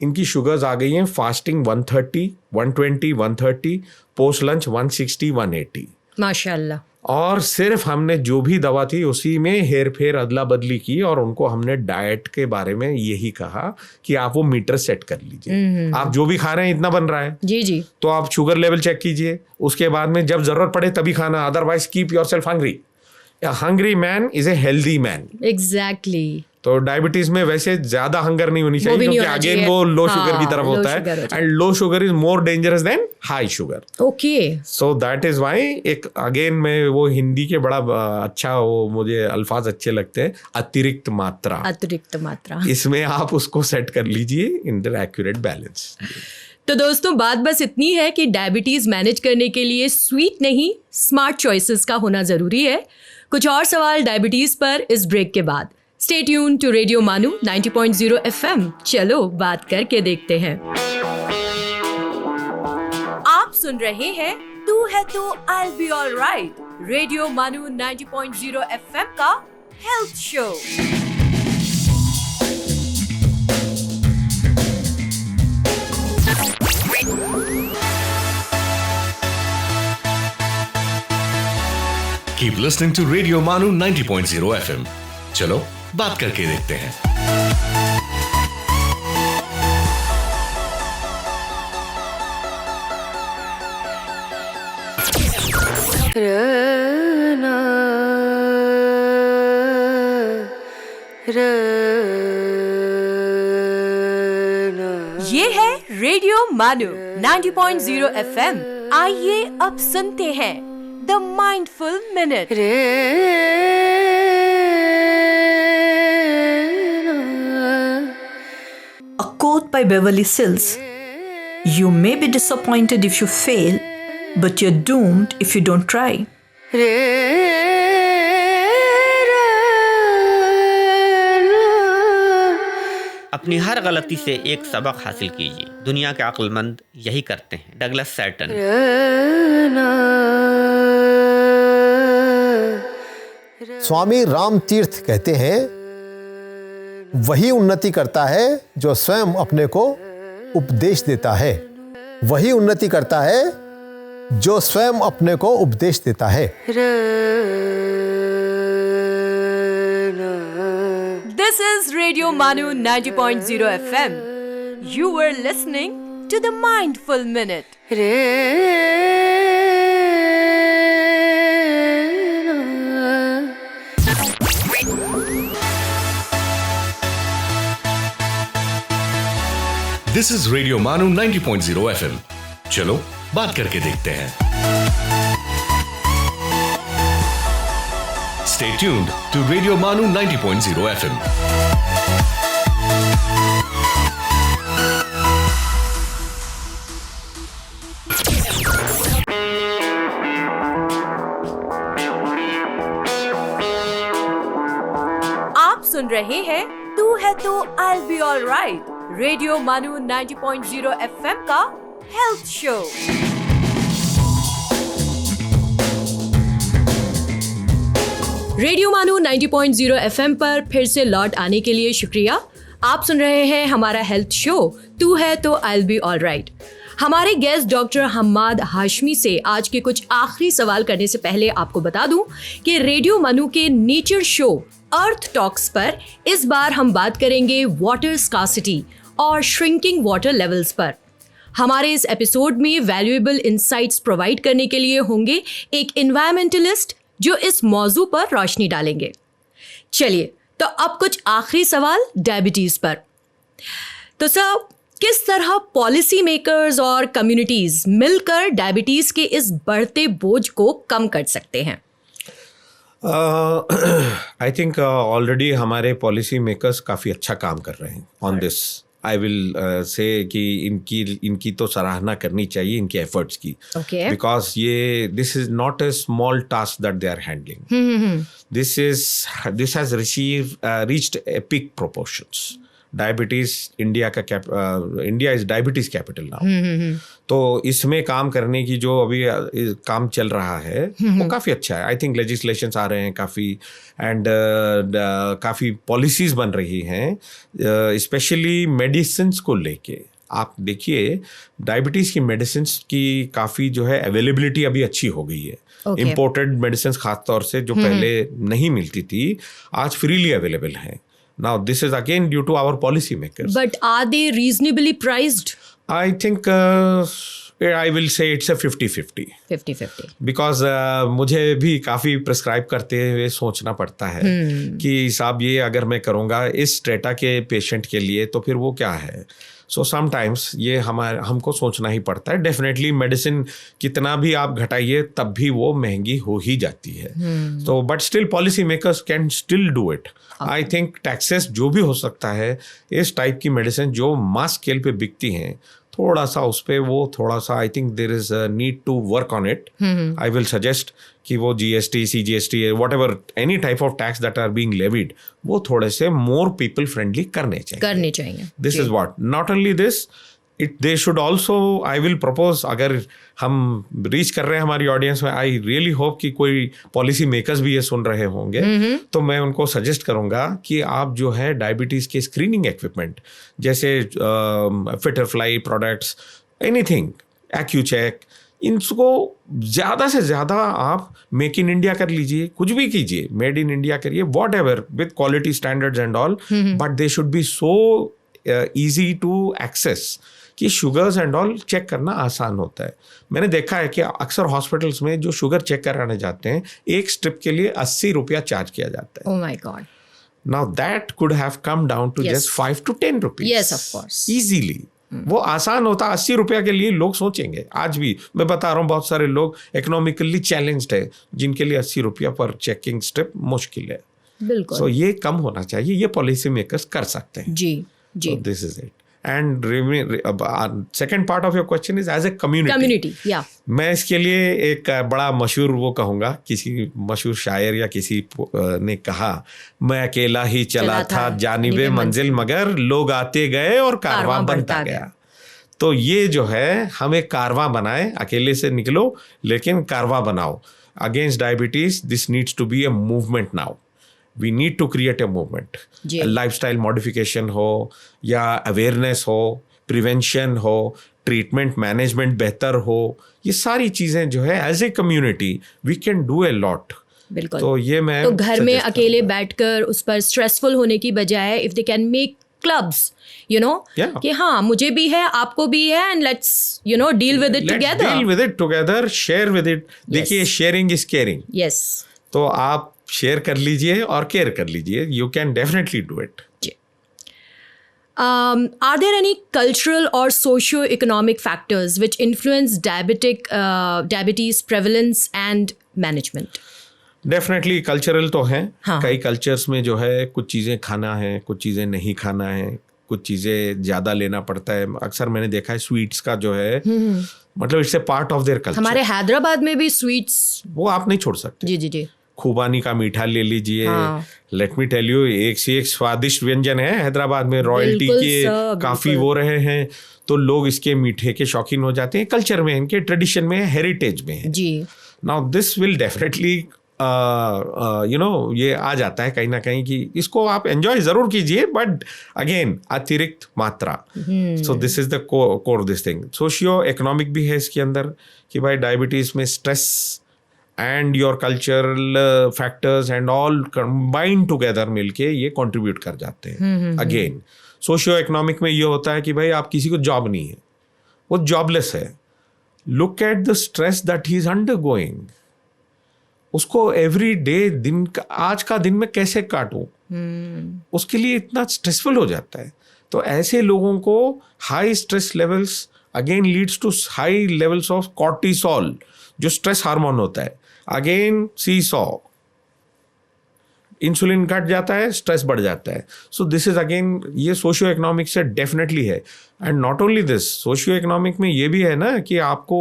इनकी शुगर्स आ गई हैं फास्टिंग 130, 120, 130, पोस्ट लंच 160, 180. माशाल्लाह. और सिर्फ हमने जो भी दवा थी उसी में हेर फेर अदला बदली की और उनको हमने डाइट के बारे में यही कहा कि आप वो मीटर सेट कर लीजिए. आप जो भी खा रहे हैं इतना बन रहा है जी जी, तो आप शुगर लेवल चेक कीजिए. उसके बाद में जब जरूरत पड़े तभी खाना, otherwise keep yourself hungry. A hungry man is a healthy man. Exactly. तो डायबिटीज में वैसे ज्यादा हंगर नहीं होनी चाहिए क्योंकि अगेन वो लो शुगर की तरफ होता है and low sugar is more dangerous than high sugar. Okay. So that is why एक अगेन में वो हिंदी के बड़ा अच्छा वो मुझे अल्फाज अच्छे लगते हैं, अतिरिक्त मात्रा. अतिरिक्त मात्रा. इसमें आप उसको सेट कर लीजिए इन द एक्यूरेट बैलेंस. तो दोस्तों बात बस इतनी है कि डायबिटीज मैनेज करने के लिए स्वीट नहीं स्मार्ट चॉइसेस का होना जरूरी है. कुछ और सवाल डायबिटीज पर इस ब्रेक के बाद. Stay tune to radio MANUU 90.0 FM. चलो बात करके देखते हैं. आप सुन रहे हैं तू है तो I'll be alright, radio MANUU 90.0 FM का health show. Keep listening to Radio Manu 90.0 FM. चलो बात करके देखते हैं. ये है रेडियो मानू 90.0 FM. आइए अब सुनते हैं the mindful minute. A quote by Beverly Sills: "You may be disappointed if you fail, but you're doomed if you don't try." अपनी हर गलती से एक सबक हासिल कीजिए. दुनिया के अक्लमंद यही करते हैं. Douglas Satan. स्वामी राम तीर्थ कहते हैं, वही उन्नति करता है जो स्वयं अपने को उपदेश देता है. वही उन्नति करता है जो स्वयं अपने को उपदेश देता है. This is Radio Manu 90.0 FM. You were listening to the Mindful Minute. This is Radio Manu 90.0 FM. चलो बात करके देखते हैं. Stay tuned to Radio Manu 90.0 FM. तो I'll be alright. Radio MANUU 90.0 FM का health show. Radio MANUU 90.0 FM पर फिर से लौट आने के लिए शुक्रिया। आप सुन रहे हैं हमारा हेल्थ शो तू है तो I'll be alright। हमारे गेस्ट डॉक्टर हम्माद हाशमी से आज के कुछ आखिरी सवाल करने से पहले आपको बता दूं कि रेडियो मनु के नेचर शो अर्थ टॉक्स पर इस बार हम बात करेंगे वाटर स्कार्सिटी और श्रिंकिंग वाटर लेवल्स पर। हमारे इस एपिसोड में वैल्यूएबल इंसाइट्स प्रोवाइड करने के लिए होंगे एक एनवायरमेंटलिस्ट जो इस मौजू पर रोशनी डालेंगे। चलिए तो अब कुछ आखिरी सवाल डायबिटीज पर। तो सर, किस तरह पॉलिसी मेकर्स और कम्युनिटीज मिलकर डायबिटीज के इस बढ़ते बोझ को कम कर सकते हैं? आई थिंक ऑलरेडी हमारे पॉलिसी मेकर्स काफ़ी अच्छा काम कर रहे हैं on this. I will say कि इनकी तो सराहना करनी चाहिए इनके एफर्ट्स की, बिकॉज ये this is not a small task that they are handling. This has reached epic proportions. Diabetes India is diabetes capital now. तो इसमें काम करने की जो अभी काम चल रहा है वो काफ़ी अच्छा है। आई थिंक लेजिस्लेशंस आ रहे हैं काफ़ी, एंड काफ़ी पॉलिसीज़ बन रही हैं स्पेशली मेडिसिन्स को लेके। आप देखिए डायबिटीज़ की मेडिसिन्स की काफ़ी जो है अवेलेबिलिटी अभी अच्छी हो गई है। इम्पोर्टेड मेडिसिन्स खास तौर से जो पहले नहीं मिलती थी आज फ्रीली अवेलेबल हैं। Now, this is again due to our policy makers. But are they reasonably priced? I think I will say it's a 50-50. 50-50. Because मुझे भी काफ़ी प्रिस्क्राइब करते हुए सोचना पड़ता है कि साहब ये अगर मैं करूँगा इस स्ट्रेटा के पेशेंट के लिए तो फिर वो क्या है। सो समटाइम्स ये हमको सोचना ही पड़ता है। डेफिनेटली मेडिसिन कितना भी आप घटाइए तब भी वो महंगी हो ही जाती है। तो but still policy makers can still do it. I think taxes जो भी हो सकता है इस टाइप की मेडिसिन जो मास स्केल पे बिकती हैं थोड़ा सा उस पर वो थोड़ा सा I think there is need to work on it. I will suggest कि वो GST, CGST, whatever any type of tax that are being levied वो थोड़े से मोर पीपल फ्रेंडली करने चाहिए। This is what not only this it they should also I will propose. अगर हम रीच कर रहे हैं हमारी ऑडियंस में, आई रियली होप कि कोई पॉलिसी मेकर्स भी ये सुन रहे होंगे, तो मैं उनको सजेस्ट करूंगा कि आप जो है डायबिटीज़ के स्क्रीनिंग इक्विपमेंट जैसे फिटरफ्लाई प्रोडक्ट्स, एनीथिंग, एक्यूचेक, इनको ज़्यादा से ज़्यादा आप मेक इन इंडिया कर लीजिए, कुछ भी कीजिए, मेड इन इंडिया करिए, whatever with quality standards and all, but they should be so easy to access कि शुगर्स एंड ऑल चेक करना आसान होता है। मैंने देखा है कि अक्सर हॉस्पिटल्स में जो शुगर चेक कराने जाते हैं एक स्ट्रिप के लिए 80 रुपया चार्ज किया जाता है। Oh my God. Now that could have come down to just 5 to 10 rupees. Yes, of course. Easily. वो आसान होता। 80 रुपया के लिए लोग सोचेंगे। आज भी मैं बता रहा हूँ बहुत सारे लोग इकोनॉमिकली चैलेंज्ड है जिनके लिए 80 रुपया पर चेकिंग स्ट्रिप मुश्किल है। बिल्कुल। So ये कम होना चाहिए, ये पॉलिसी मेकर्स कर सकते हैं। जी। So this is it. And second part of your question is as a community. Yeah. मैं इसके लिए एक बड़ा मशहूर वो कहूँगा, किसी मशहूर शायर या किसी ने कहा, मैं अकेला ही चला था जानिबे मंजिल मगर लोग आते गए और कारवां बनता गया। तो ये जो है हमें कारवां बनाए, अकेले से निकलो लेकिन कारवां बनाओ। Against diabetes this needs to be a movement now. We need to create a movement. Lifestyle modification हो या अवेयरनेस हो, प्रिवेंशन हो, ट्रीटमेंट मैनेजमेंट बेहतर हो, ये सारी चीज़ें जो है as a community we can do a lot. बिल्कुल। तो ये मैं तो घर में अकेले बैठकर उस पर स्ट्रेसफुल होने की बजाय if they can make clubs, you know, कि हाँ मुझे भी है आपको भी है and let's you know deal with it together, share with it. देखिए शेयरिंग इज केयरिंग। यस। तो आप शेयर कर लीजिए और केयर कर लीजिए। You can definitely do it. Are there any cultural or socio-economic factors which influence diabetes prevalence and management? Definitely cultural तो है। हाँ. कई कल्चर्स में जो है कुछ चीज़ें खाना है, कुछ चीज़ें नहीं खाना है, कुछ चीज़ें ज़्यादा लेना पड़ता है। अक्सर मैंने देखा है स्वीट्स का जो है मतलब it's a part of their culture. हमारे हैदराबाद में भी स्वीट्स वो आप नहीं छोड़ सकते। जी। खुबानी का मीठा ले लीजिए। हाँ। लेट मी टेल यू, एक से एक स्वादिष्ट व्यंजन है हैदराबाद में, रॉयल्टी बिल्कुल के सर, काफी बिल्कुल। वो रहे हैं, तो लोग इसके मीठे के शौकीन हो जाते हैं। कल्चर में, इनके ट्रेडिशन में, हेरिटेज में है। जी। नाउ दिस विल डेफिनेटली ये आ जाता है कहीं ना कहीं कि इसको आप एंजॉय जरूर कीजिए, बट अगेन अतिरिक्त मात्रा। So this is the core this thing. Socio economic भी है इसके अंदर कि भाई डायबिटीज में stress and your cultural factors and all combined together मिलके ये कंट्रीब्यूट कर जाते हैं। अगेन सोशियो इकोनॉमिक में ये होता है कि भाई आप किसी को जॉब नहीं है, वो जॉबलेस है, look at the stress that he is undergoing. उसको एवरी डे, दिन का आज का दिन में कैसे काटूं, उसके लिए इतना स्ट्रेसफुल हो जाता है। तो ऐसे लोगों को high stress levels again leads to high levels of cortisol, जो स्ट्रेस हार्मोन होता है। अगेन सी सॉ, इंसुलिन घट जाता है, स्ट्रेस बढ़ जाता है। सो दिस इज अगेन, ये सोशियो इकोनॉमिक से डेफिनेटली है। And not only this, socio economic में ये भी है ना कि आपको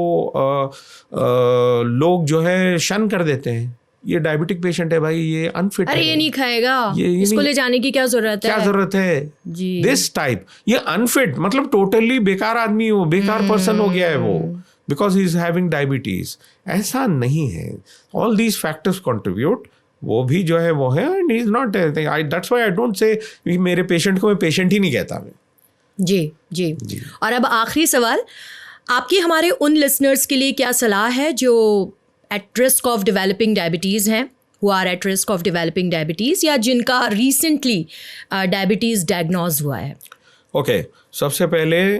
लोग जो है शन कर देते हैं, ये डायबिटिक पेशेंट है भाई, ये अनफिट है, अरे ये नहीं खाएगा, ये इसको नहीं- ले जाने की क्या जरूरत है? क्या जरूरत है जी। दिस टाइप, ये अनफिट मतलब टोटली बेकार आदमी हो, बेकार पर्सन हो गया है वो, because he is having diabetes. ऐसा नहीं है, ऑल दीज फैक्टर्स कंट्रीब्यूट। वो भी जो है वो है, and is not, that's why I don't say मेरे पेशेंट को मैं पेशेंट ही नहीं कहता मैं। जी जी। और अब आखिरी सवाल, आपकी हमारे उन लिसनर्स के लिए क्या सलाह है जो at risk of developing diabetes हैं, who are at risk of developing diabetes, या जिनका रिसेंटली डायबिटीज़ डायग्नोज हुआ है? ओके, सबसे पहले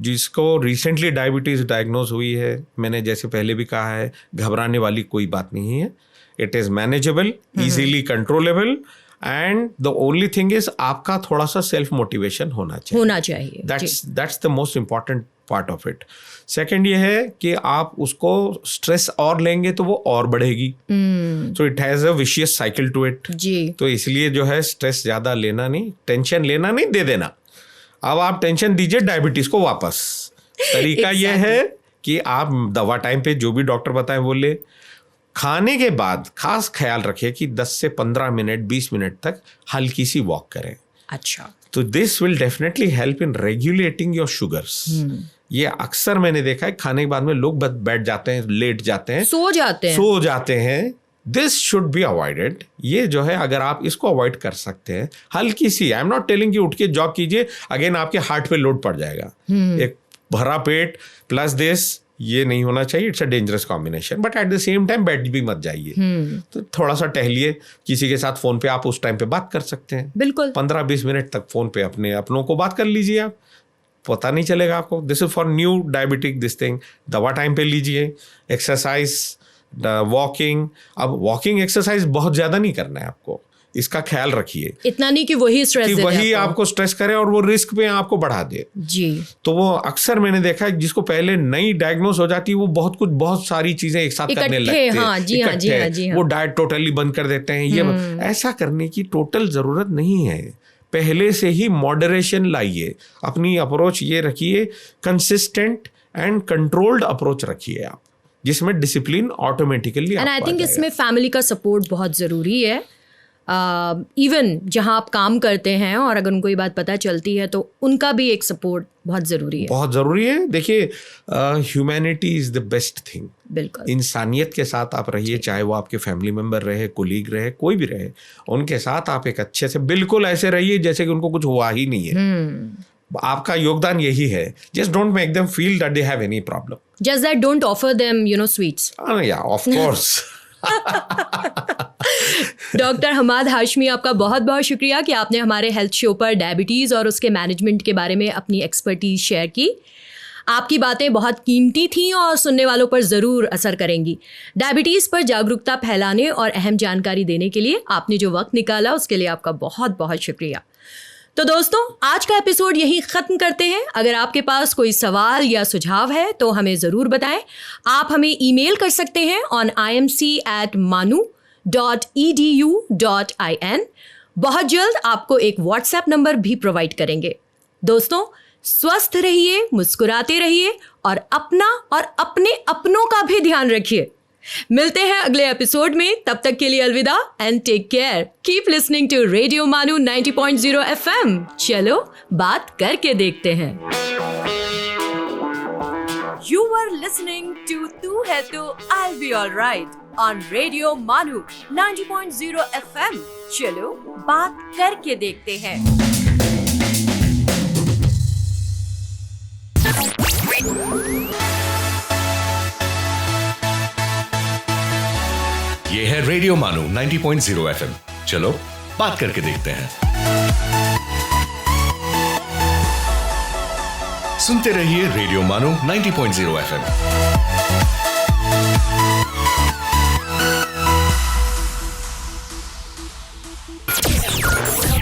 जिसको रिसेंटली डायबिटीज़ डायग्नोज हुई है, मैंने जैसे पहले भी कहा है, घबराने वाली कोई बात नहीं है। It is manageable, easily controllable, and the only thing is आपका थोड़ा सा सेल्फ मोटिवेशन होना चाहिए। That's the most important part of it. Second ये है कि आप उसको स्ट्रेस और लेंगे तो वो और बढ़ेगी, so it has a vicious cycle to it. जी। तो इसलिए जो है स्ट्रेस ज़्यादा लेना नहीं, टेंशन लेना नहीं, दे देना। अब आप टेंशन दीजिए डायबिटीज़ को वापस। तरीका ये है कि आप दवा टाइम पे जो भी डॉक्टर बताएं वो ले। खाने के बाद खास ख्याल रखिए कि 10 से 15 मिनट 20 मिनट तक हल्की सी वॉक करें। अच्छा। तो this will definitely help in regulating your sugars. ये अक्सर मैंने देखा है, खाने के बाद में लोग बैठ जाते हैं, लेट जाते हैं, सो जाते हैं। This should be avoided. ये जो है अगर आप इसको अवॉइड कर सकते हैं, हल्की सी, आई एम नॉट टेलिंग कि उठ के जॉग कीजिए, अगेन आपके हार्ट पे लोड पड़ जाएगा। एक भरा पेट प्लस दिस, ये नहीं होना चाहिए, it's a dangerous combination. But at the same time बैठ भी मत जाइए, तो थोड़ा सा टहलिए। किसी के साथ फोन पे आप उस टाइम पे बात कर सकते हैं, बिल्कुल 15-20 मिनट तक फोन पे अपनों को बात कर लीजिए, आप पता नहीं चलेगा आपको। This is for new diabetic this thing. दवा टाइम पे लीजिए, एक्सरसाइज, वॉकिंग। अब वॉकिंग एक्सरसाइज बहुत ज्यादा नहीं करना है आपको, इसका ख्याल रखिए इतना नहीं कि वही स्ट्रेस कि दे दे वही आपको स्ट्रेस करे और वो रिस्क पे आपको बढ़ा दे। जी। तो वो अक्सर मैंने देखा है, जिसको पहले नई डायग्नोस हो जाती है, वो बहुत सारी चीजें एक साथ करने लगते हैं। हाँ, जी हाँ, जी हाँ, जी हाँ। वो डाइट टोटली बंद कर देते हैं। ये ऐसा करने की टोटल जरूरत नहीं है। पहले से ही मॉडरेशन लाइए, अपनी अप्रोच ये रखिए, कंसिस्टेंट एंड कंट्रोल्ड अप्रोच रखिए आप, जिसमें discipline automatically. And I think इसमें फैमिली का सपोर्ट बहुत ज़रूरी है। इवन जहाँ आप काम करते हैं और अगर उनको ये बात पता चलती है तो उनका भी एक सपोर्ट बहुत ज़रूरी है। बहुत ज़रूरी है। देखिए, humanity is the best thing. बिल्कुल। इंसानियत के साथ आप रहिए, चाहे वो आपके फैमिली मेम्बर रहे, कोलीग रहे, कोई भी रहे, उनके साथ आप एक अच्छे से बिल्कुल ऐसे रहिए जैसे कि उनको कुछ हुआ ही नहीं है। आपका योगदान यही है। Just don't make them feel that they have any problem. Just that don't offer them sweets. Yeah of course. Doctor Hamad Hashmi, आपका बहुत बहुत शुक्रिया कि आपने हमारे हेल्थ शो पर डायबिटीज़ और उसके मैनेजमेंट के बारे में अपनी एक्सपर्टीज शेयर की। आपकी बातें बहुत कीमती थीं और सुनने वालों पर ज़रूर असर करेंगी। डायबिटीज़ पर जागरूकता फैलाने और अहम जानकारी देने के लिए आपने जो वक्त निकाला उसके लिए आपका बहुत बहुत शुक्रिया। तो दोस्तों, आज का एपिसोड यहीं ख़त्म करते हैं। अगर आपके पास कोई सवाल या सुझाव है तो हमें ज़रूर बताएं। आप हमें ईमेल कर सकते हैं on imc@manu.edu.in। बहुत जल्द आपको एक व्हाट्सएप नंबर भी प्रोवाइड करेंगे। दोस्तों, स्वस्थ रहिए, मुस्कुराते रहिए और अपना और अपने अपनों का भी ध्यान रखिए। मिलते हैं अगले एपिसोड में, तब तक के लिए अलविदा and take care. Keep listening to radio MANUU 90.0 FM। चलो बात करके देखते हैं। You were listening to Tu Hai To I'll Be Alright on Radio Manu 90.0 FM। चलो बात करके देखते हैं। ये है रेडियो मानू 90.0 FM। चलो बात करके देखते हैं। सुनते रहिए रेडियो मानू 90.0 FM।